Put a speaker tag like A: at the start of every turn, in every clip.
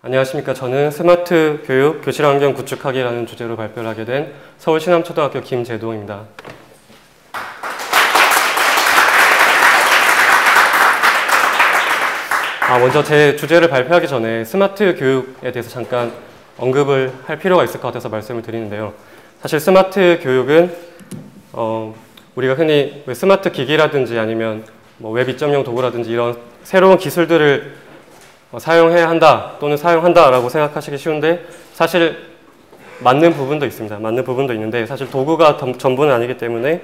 A: 안녕하십니까. 저는 스마트 교육, 교실 환경 구축하기라는 주제로 발표를 하게 된 서울 신암초등학교 김재동입니다. 먼저 제 주제를 발표하기 전에 스마트 교육에 대해서 잠깐 언급을 할 필요가 있을 것 같아서 말씀을 드리는데요. 사실 스마트 교육은 우리가 흔히 스마트 기기라든지 아니면 웹 2.0 도구라든지 이런 새로운 기술들을 사용해야 한다 또는 사용한다 라고 생각하시기 쉬운데 사실 맞는 부분도 있습니다. 맞는 부분도 있는데 사실 도구가 전부는 아니기 때문에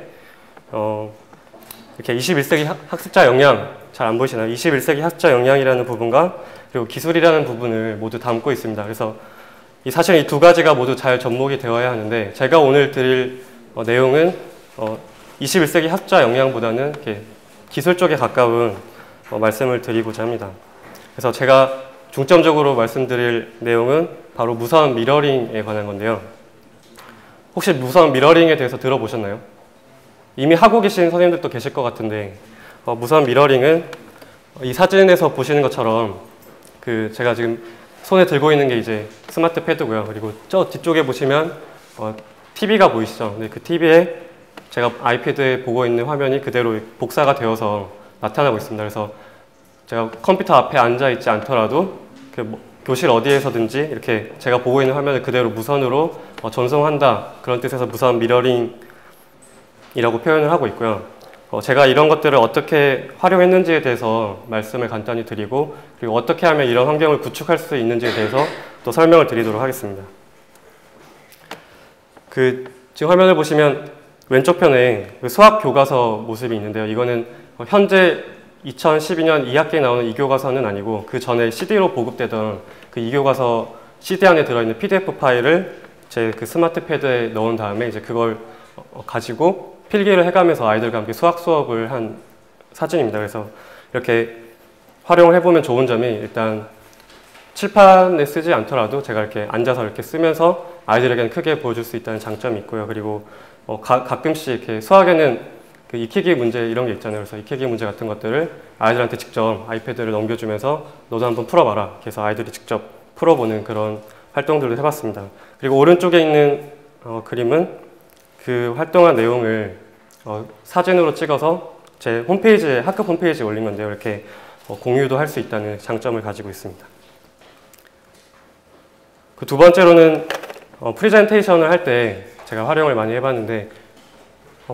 A: 이렇게 21세기 학습자 역량 잘 안 보이시나요? 21세기 학습자 역량이라는 부분과 그리고 기술이라는 부분을 모두 담고 있습니다. 그래서 사실 이 두 가지가 모두 잘 접목이 되어야 하는데 제가 오늘 드릴 내용은 21세기 학습자 역량보다는 이렇게 기술 쪽에 가까운 말씀을 드리고자 합니다. 그래서 제가 중점적으로 말씀드릴 내용은 바로 무선 미러링에 관한 건데요. 혹시 무선 미러링에 대해서 들어보셨나요? 이미 하고 계신 선생님들도 계실 것 같은데 무선 미러링은 이 사진에서 보시는 것처럼 제가 지금 손에 들고 있는 게 이제 스마트 패드고요. 그리고 저 뒤쪽에 보시면 TV가 보이시죠? 네, 그 TV에 제가 아이패드에 보고 있는 화면이 그대로 복사가 되어서 나타나고 있습니다. 그래서 제가 컴퓨터 앞에 앉아 있지 않더라도 교실 어디에서든지 이렇게 제가 보고 있는 화면을 그대로 무선으로 전송한다. 그런 뜻에서 무선 미러링이라고 표현을 하고 있고요. 제가 이런 것들을 어떻게 활용했는지에 대해서 말씀을 간단히 드리고 그리고 어떻게 하면 이런 환경을 구축할 수 있는지에 대해서 또 설명을 드리도록 하겠습니다. 지금 화면을 보시면 왼쪽 편에 수학 교과서 모습이 있는데요. 이거는 현재 2012년 2학기에 나오는 이 교과서는 아니고 그 전에 CD로 보급되던 그 이 교과서 CD 안에 들어있는 PDF 파일을 제 스마트 패드에 넣은 다음에 이제 그걸 가지고 필기를 해가면서 아이들과 함께 수학 수업을 한 사진입니다. 그래서 이렇게 활용을 해보면 좋은 점이 일단 칠판에 쓰지 않더라도 제가 이렇게 앉아서 이렇게 쓰면서 아이들에게는 크게 보여줄 수 있다는 장점이 있고요. 그리고 가끔씩 이렇게 수학에는 익히기 문제 이런 게 있잖아요. 그래서 익히기 문제 같은 것들을 아이들한테 직접 아이패드를 넘겨주면서 너도 한번 풀어봐라. 그래서 아이들이 직접 풀어보는 그런 활동들을 해봤습니다. 그리고 오른쪽에 있는 그림은 그 활동한 내용을 사진으로 찍어서 제 홈페이지에 학급 홈페이지에 올린 건데요. 이렇게 공유도 할 수 있다는 장점을 가지고 있습니다. 그 두 번째로는 프레젠테이션을 할 때 제가 활용을 많이 해봤는데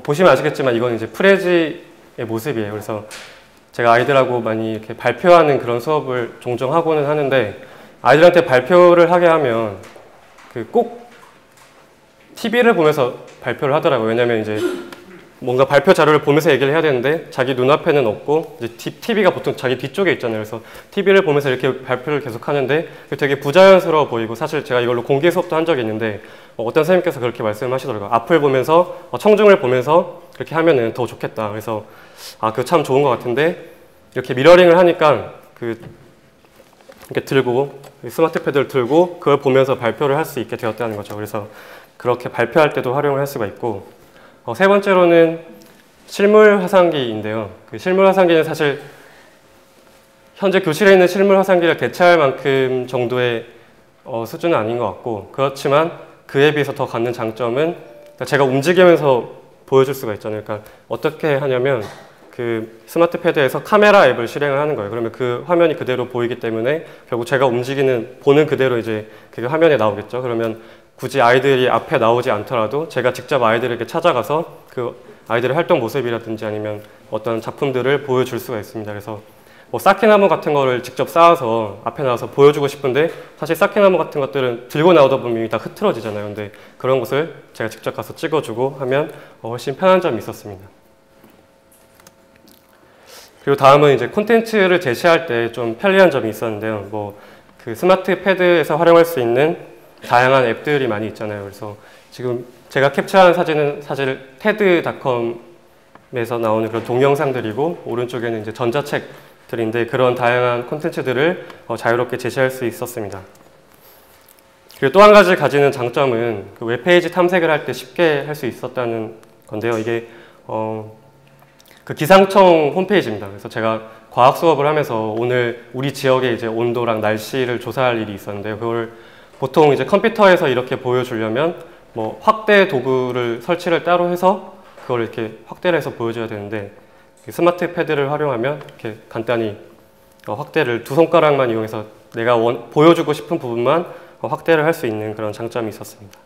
A: 보시면 아시겠지만 이건 이제 프레지의 모습이에요. 그래서 제가 아이들하고 많이 이렇게 발표하는 그런 수업을 종종 하고는 하는데 아이들한테 발표를 하게 하면 꼭 TV를 보면서 발표를 하더라고요. 왜냐면 이제 뭔가 발표 자료를 보면서 얘기를 해야 되는데 자기 눈앞에는 없고 이제 TV가 보통 자기 뒤쪽에 있잖아요. 그래서 TV를 보면서 이렇게 발표를 계속 하는데 되게 부자연스러워 보이고 사실 제가 이걸로 공개 수업도 한 적이 있는데 어떤 선생님께서 그렇게 말씀하시더라고요. 앞을 보면서 청중을 보면서 그렇게 하면은 더 좋겠다. 그래서 그거 참 좋은 것 같은데 이렇게 미러링을 하니까 이렇게 들고 스마트 패드를 들고 그걸 보면서 발표를 할 수 있게 되었다는 거죠. 그래서 그렇게 발표할 때도 활용을 할 수가 있고 세 번째로는 실물 화상기인데요. 실물 화상기는 사실 현재 교실에 있는 실물 화상기를 대체할 만큼 정도의 수준은 아닌 것 같고 그렇지만 그에 비해서 더 갖는 장점은 제가 움직이면서 보여줄 수가 있잖아요. 그러니까 어떻게 하냐면 스마트 패드에서 카메라 앱을 실행을 하는 거예요. 그러면 그 화면이 그대로 보이기 때문에 결국 제가 보는 그대로 이제 그게 화면에 나오겠죠. 그러면 굳이 아이들이 앞에 나오지 않더라도 제가 직접 아이들에게 찾아가서 그 아이들의 활동 모습이라든지 아니면 어떤 작품들을 보여줄 수가 있습니다. 그래서 쌓기나무 같은 거를 직접 쌓아서 앞에 나와서 보여주고 싶은데 사실 쌓기나무 같은 것들은 들고 나오다 보면 다 흐트러지잖아요. 근데 그런 것을 제가 직접 가서 찍어주고 하면 훨씬 편한 점이 있었습니다. 그리고 다음은 이제 콘텐츠를 제시할 때 좀 편리한 점이 있었는데요. 스마트 패드에서 활용할 수 있는 다양한 앱들이 많이 있잖아요. 그래서 지금 제가 캡처한 사진은 사실 TED.com에서 나오는 그런 동영상들이고 오른쪽에는 이제 전자책들인데 그런 다양한 콘텐츠들을 자유롭게 제시할 수 있었습니다. 그리고 또 한 가지 가지는 장점은 웹페이지 탐색을 할 때 쉽게 할 수 있었다는 건데요. 이게 기상청 홈페이지입니다. 그래서 제가 과학 수업을 하면서 오늘 우리 지역의 이제 온도랑 날씨를 조사할 일이 있었는데요. 그걸 보통 이제 컴퓨터에서 이렇게 보여주려면 뭐 확대 도구를 설치를 따로 해서 그걸 이렇게 확대를 해서 보여줘야 되는데 스마트 패드를 활용하면 이렇게 간단히 확대를 두 손가락만 이용해서 내가 보여주고 싶은 부분만 확대를 할 수 있는 그런 장점이 있었습니다.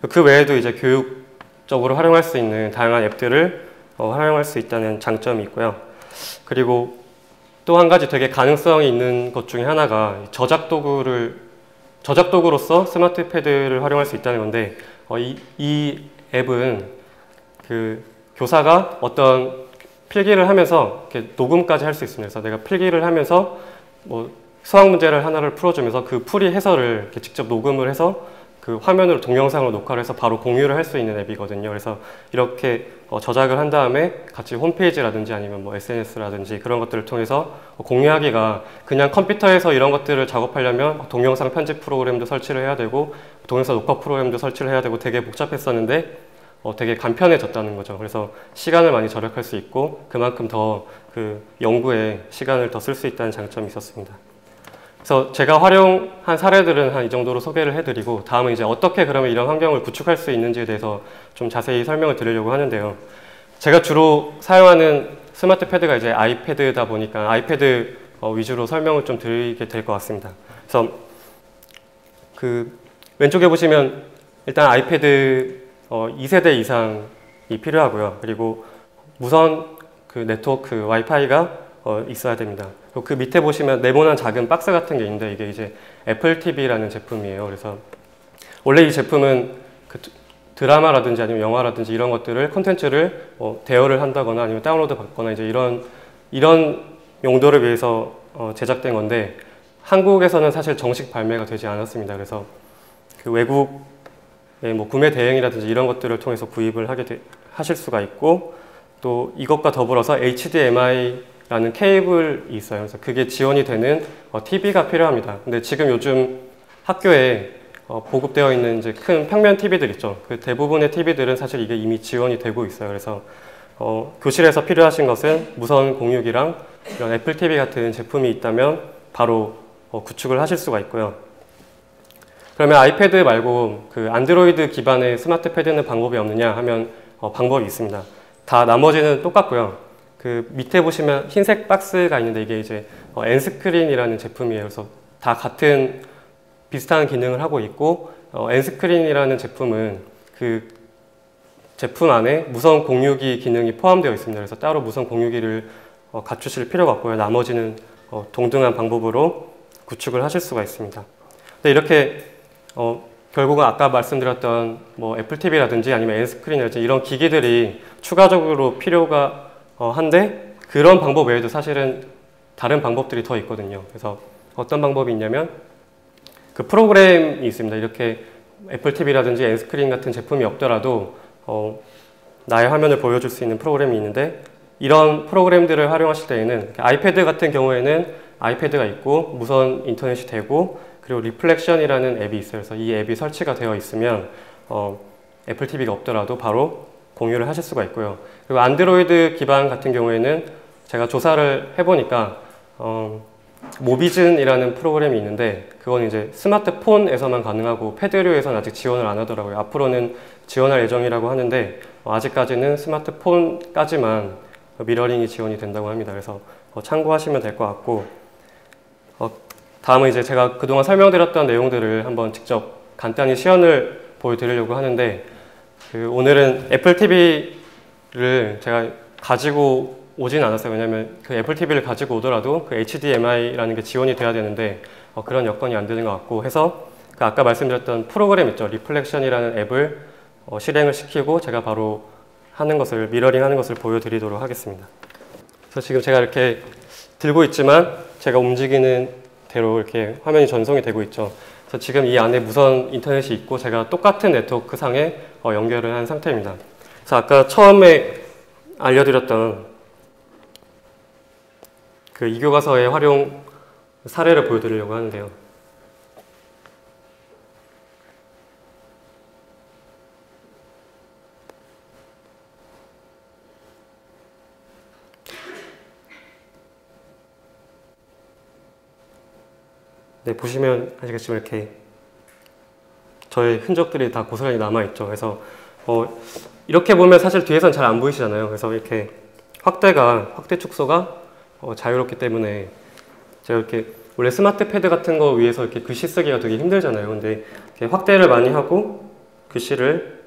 A: 그 외에도 이제 교육적으로 활용할 수 있는 다양한 앱들을 활용할 수 있다는 장점이 있고요. 그리고 또 한 가지 되게 가능성이 있는 것 중에 하나가 저작도구로서 스마트 패드를 활용할 수 있다는 건데 이 앱은 그 교사가 어떤 필기를 하면서 이렇게 녹음까지 할 수 있습니다. 그래서 내가 필기를 하면서 뭐 수학 문제를 하나를 풀어주면서 그 풀이 해설을 이렇게 직접 녹음을 해서 그 화면으로 동영상으로 녹화를 해서 바로 공유를 할 수 있는 앱이거든요. 그래서 이렇게 저작을 한 다음에 같이 홈페이지라든지 아니면 뭐 SNS라든지 그런 것들을 통해서 공유하기가 그냥 컴퓨터에서 이런 것들을 작업하려면 동영상 편집 프로그램도 설치를 해야 되고 동영상 녹화 프로그램도 설치를 해야 되고 되게 복잡했었는데 되게 간편해졌다는 거죠. 그래서 시간을 많이 절약할 수 있고 그만큼 더 그 연구에 시간을 더 쓸 수 있다는 장점이 있었습니다. 그래서 제가 활용한 사례들은 한 이 정도로 소개를 해드리고 다음은 이제 어떻게 그러면 이런 환경을 구축할 수 있는지에 대해서 좀 자세히 설명을 드리려고 하는데요. 제가 주로 사용하는 스마트 패드가 이제 아이패드다 보니까 아이패드 위주로 설명을 좀 드리게 될 것 같습니다. 그래서 그 왼쪽에 보시면 일단 아이패드 2세대 이상이 필요하고요. 그리고 무선 그 네트워크 와이파이가 있어야 됩니다. 그리고 그 밑에 보시면 네모난 작은 박스 같은 게 있는데 이게 이제 애플 TV라는 제품이에요. 그래서 원래 이 제품은 그 드라마라든지 아니면 영화라든지 이런 것들을 콘텐츠를 대여를 한다거나 아니면 다운로드 받거나 이제 이런 용도를 위해서 제작된 건데 한국에서는 사실 정식 발매가 되지 않았습니다. 그래서 그 외국의 뭐 구매 대행이라든지 이런 것들을 통해서 구입을 하실 수가 있고 또 이것과 더불어서 HDMI라는 케이블이 있어요. 그래서 그게 지원이 되는 TV가 필요합니다. 근데 지금 요즘 학교에 보급되어 있는 이제 큰 평면 TV들 있죠. 그 대부분의 TV들은 사실 이게 이미 지원이 되고 있어요. 그래서 교실에서 필요하신 것은 무선 공유기랑 이런 애플 TV 같은 제품이 있다면 바로 구축을 하실 수가 있고요. 그러면 아이패드 말고 그 안드로이드 기반의 스마트 패드는 방법이 없느냐 하면 방법이 있습니다. 다 나머지는 똑같고요. 그 밑에 보시면 흰색 박스가 있는데 이게 이제 엔스크린이라는 제품이에요. 그래서 다 같은 비슷한 기능을 하고 있고 엔스크린이라는 제품은 그 제품 안에 무선 공유기 기능이 포함되어 있습니다. 그래서 따로 무선 공유기를 갖추실 필요가 없고요. 나머지는 동등한 방법으로 구축을 하실 수가 있습니다. 근데 이렇게 결국은 아까 말씀드렸던 뭐 애플 TV라든지 아니면 엔스크린이라든지 이런 기기들이 추가적으로 필요가 한데 그런 방법 외에도 사실은 다른 방법들이 더 있거든요. 그래서 어떤 방법이 있냐면 그 프로그램이 있습니다. 이렇게 애플 TV라든지 엔스크린 같은 제품이 없더라도 나의 화면을 보여줄 수 있는 프로그램이 있는데 이런 프로그램들을 활용하실 때에는 아이패드 같은 경우에는 아이패드가 있고 무선 인터넷이 되고 그리고 리플렉션이라는 앱이 있어요. 그래서 이 앱이 설치가 되어 있으면 애플 TV가 없더라도 바로 공유를 하실 수가 있고요. 그리고 안드로이드 기반 같은 경우에는 제가 조사를 해보니까 모비즌이라는 프로그램이 있는데 그건 이제 스마트폰에서만 가능하고 패드류에서는 아직 지원을 안 하더라고요. 앞으로는 지원할 예정이라고 하는데 아직까지는 스마트폰까지만 미러링이 지원이 된다고 합니다. 그래서 참고하시면 될 것 같고 다음은 이제 제가 그동안 설명드렸던 내용들을 한번 직접 간단히 시연을 보여드리려고 하는데 오늘은 애플 TV를 제가 가지고 오진 않았어요. 왜냐면 그 애플 TV를 가지고 오더라도 그 HDMI라는 게 지원이 돼야 되는데 그런 여건이 안 되는 것 같고 해서 그 아까 말씀드렸던 프로그램 있죠. 리플렉션이라는 앱을 실행을 시키고 제가 바로 하는 것을 미러링 하는 것을 보여드리도록 하겠습니다. 그래서 지금 제가 이렇게 들고 있지만 제가 움직이는 대로 이렇게 화면이 전송이 되고 있죠. 그래서 지금 이 안에 무선 인터넷이 있고 제가 똑같은 네트워크 상에 연결을 한 상태입니다. 그래서 아까 처음에 알려드렸던 그 이교과서의 활용 사례를 보여드리려고 하는데요. 네, 보시면 아시겠지만 이렇게 저의 흔적들이 다 고스란히 남아있죠. 그래서 이렇게 보면 사실 뒤에선 잘 안 보이시잖아요. 그래서 이렇게 확대 축소가 자유롭기 때문에 제가 이렇게 원래 스마트 패드 같은 거 위에서 이렇게 글씨 쓰기가 되게 힘들잖아요. 근데 이렇게 확대를 많이 하고 글씨를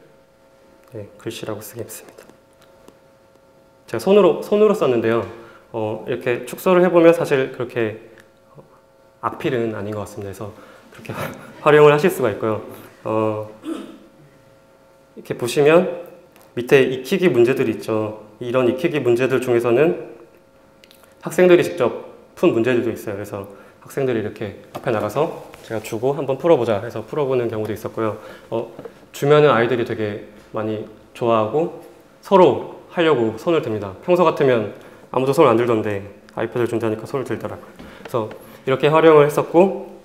A: 글씨라고 쓰겠습니다. 제가 손으로 썼는데요. 이렇게 축소를 해보면 사실 그렇게 악필은 아닌 것 같습니다. 그래서 그렇게 활용을 하실 수가 있고요. 이렇게 보시면 밑에 익히기 문제들이 있죠. 이런 익히기 문제들 중에서는 학생들이 직접 푼 문제들도 있어요. 그래서 학생들이 이렇게 앞에 나가서 제가 주고 한번 풀어보자 해서 풀어보는 경우도 있었고요. 주면은 아이들이 되게 많이 좋아하고 서로 하려고 손을 듭니다. 평소 같으면 아무도 손을 안 들던데 아이패드를 준다니까 손을 들더라고요. 그래서 이렇게 활용을 했었고,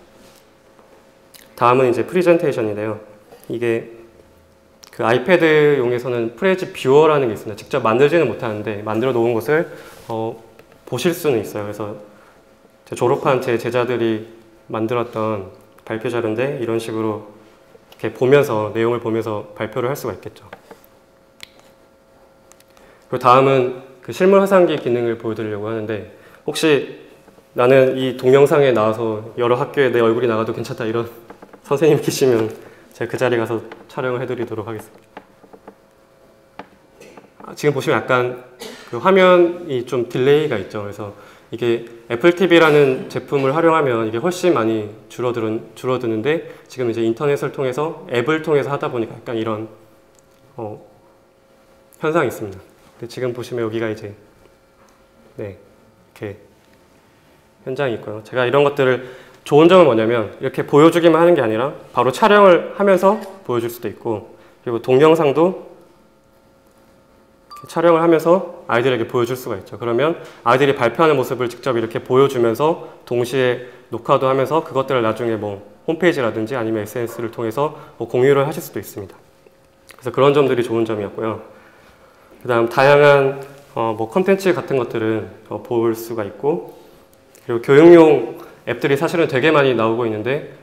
A: 다음은 이제 프리젠테이션인데요. 이게 그 아이패드용에서는 프레지 뷰어라는 게 있습니다. 직접 만들지는 못하는데 만들어 놓은 것을 보실 수는 있어요. 그래서 졸업한 제 제자들이 만들었던 발표 자료인데 이런 식으로 이렇게 보면서 내용을 보면서 발표를 할 수가 있겠죠. 그리고 다음은 그 실물 화상기 기능을 보여드리려고 하는데, 혹시 나는 이 동영상에 나와서 여러 학교에 내 얼굴이 나가도 괜찮다 이런 선생님 계시면 제가 그 자리에 가서 촬영을 해드리도록 하겠습니다. 지금 보시면 약간 그 화면이 좀 딜레이가 있죠. 그래서 이게 애플 TV라는 제품을 활용하면 이게 훨씬 많이 줄어드는데, 지금 이제 인터넷을 통해서 앱을 통해서 하다 보니까 약간 이런 현상이 있습니다. 근데 지금 보시면 여기가 이제 이렇게 현장이 있고요. 제가 이런 것들을 좋은 점은 뭐냐면 이렇게 보여주기만 하는 게 아니라 바로 촬영을 하면서 보여줄 수도 있고, 그리고 동영상도 촬영을 하면서 아이들에게 보여줄 수가 있죠. 그러면 아이들이 발표하는 모습을 직접 이렇게 보여주면서 동시에 녹화도 하면서 그것들을 나중에 뭐 홈페이지라든지 아니면 SNS를 통해서 뭐 공유를 하실 수도 있습니다. 그래서 그런 점들이 좋은 점이었고요. 그 다음 다양한 뭐 컨텐츠 같은 것들은 볼 수가 있고, 그리고 교육용 앱들이 사실은 되게 많이 나오고 있는데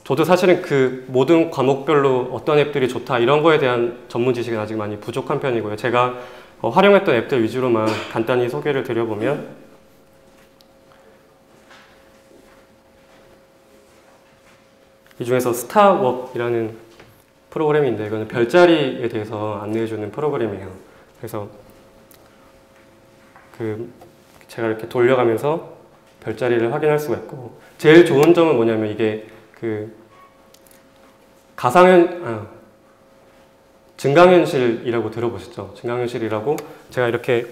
A: 저도 사실은 그 모든 과목별로 어떤 앱들이 좋다 이런 거에 대한 전문 지식은 아직 많이 부족한 편이고요. 제가 활용했던 앱들 위주로만 간단히 소개를 드려보면, 이 중에서 스타웍이라는 프로그램인데 이거는 별자리에 대해서 안내해주는 프로그램이에요. 그래서 제가 이렇게 돌려가면서 별자리를 확인할 수가 있고, 제일 좋은 점은 뭐냐면 이게 증강현실이라고 들어보셨죠? 증강현실이라고 제가 이렇게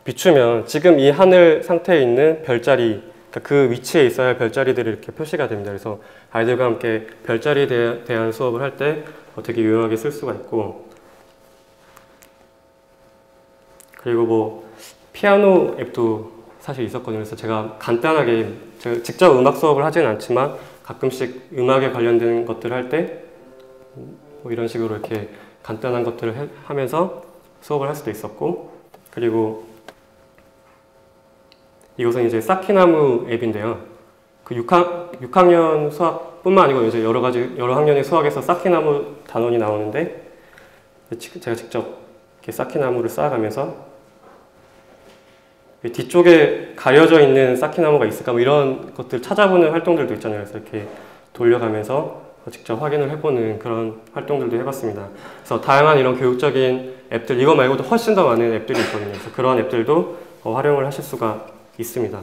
A: 비추면 지금 이 하늘 상태에 있는 별자리, 그러니까 그 위치에 있어야 할 별자리들이 이렇게 표시가 됩니다. 그래서 아이들과 함께 별자리에 대한 수업을 할 때 되게 유용하게 쓸 수가 있고, 그리고 뭐 피아노 앱도 사실 있었거든요. 그래서 제가 간단하게, 제가 직접 음악 수업을 하지는 않지만 가끔씩 음악에 관련된 것들을 할 때 뭐 이런 식으로 이렇게 간단한 것들을 하면서 수업을 할 수도 있었고, 그리고 이것은 이제 쌓기나무 앱인데요. 그 6학년 수학뿐만 아니고 이제 여러 학년의 수학에서 쌓기나무 단원이 나오는데, 제가 직접 이렇게 쌓기나무를 쌓아가면서 뒤쪽에 가려져 있는 쌓기나무가 있을까 뭐 이런 것들 찾아보는 활동들도 있잖아요. 그래서 이렇게 돌려가면서 직접 확인을 해보는 그런 활동들도 해봤습니다. 그래서 다양한 이런 교육적인 앱들, 이거 말고도 훨씬 더 많은 앱들이 있거든요. 그래서 그런 앱들도 활용을 하실 수가 있습니다.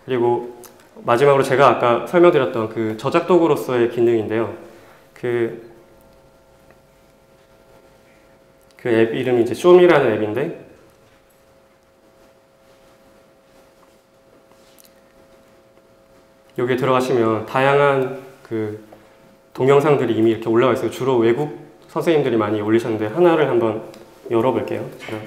A: 그리고 마지막으로 제가 아까 설명드렸던 그 저작 도구로서의 기능인데요. 그 앱 이름이 이제 쇼미라는 앱인데, 여기에 들어가시면 다양한 그 동영상들이 이미 이렇게 올라와 있어요. 주로 외국 선생님들이 많이 올리셨는데 하나를 한번 열어볼게요. 제가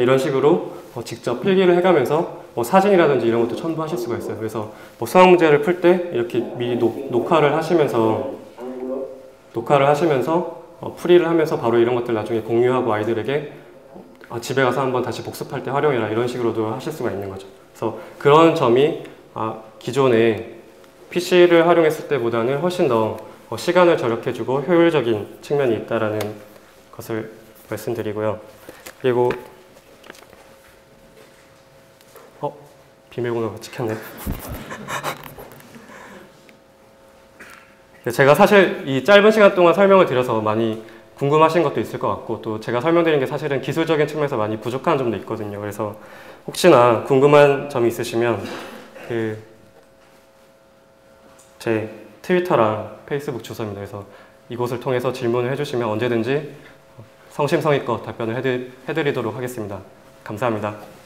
A: 이런 식으로 직접 필기를 해가면서 사진이라든지 이런 것도 첨부하실 수가 있어요. 그래서 뭐 수학 문제를 풀 때 이렇게 미리 녹화를 하시면서 풀이를 하면서 바로 이런 것들 나중에 공유하고 아이들에게 집에 가서 한번 다시 복습할 때 활용해라 이런 식으로도 하실 수가 있는 거죠. 그래서 그런 점이 기존에 PC를 활용했을 때보다는 훨씬 더 시간을 절약해주고 효율적인 측면이 있다라는 것을 말씀드리고요. 그리고 비밀번호가 찍혔네요. 제가 사실 이 짧은 시간 동안 설명을 드려서 많이 궁금하신 것도 있을 것 같고 또 제가 설명드린 게 사실은 기술적인 측면에서 많이 부족한 점도 있거든요. 그래서 혹시나 궁금한 점이 있으시면 제 트위터랑 페이스북 주소입니다. 그래서 이곳을 통해서 질문을 해주시면 언제든지 성심성의껏 답변을 해드리도록 하겠습니다. 감사합니다.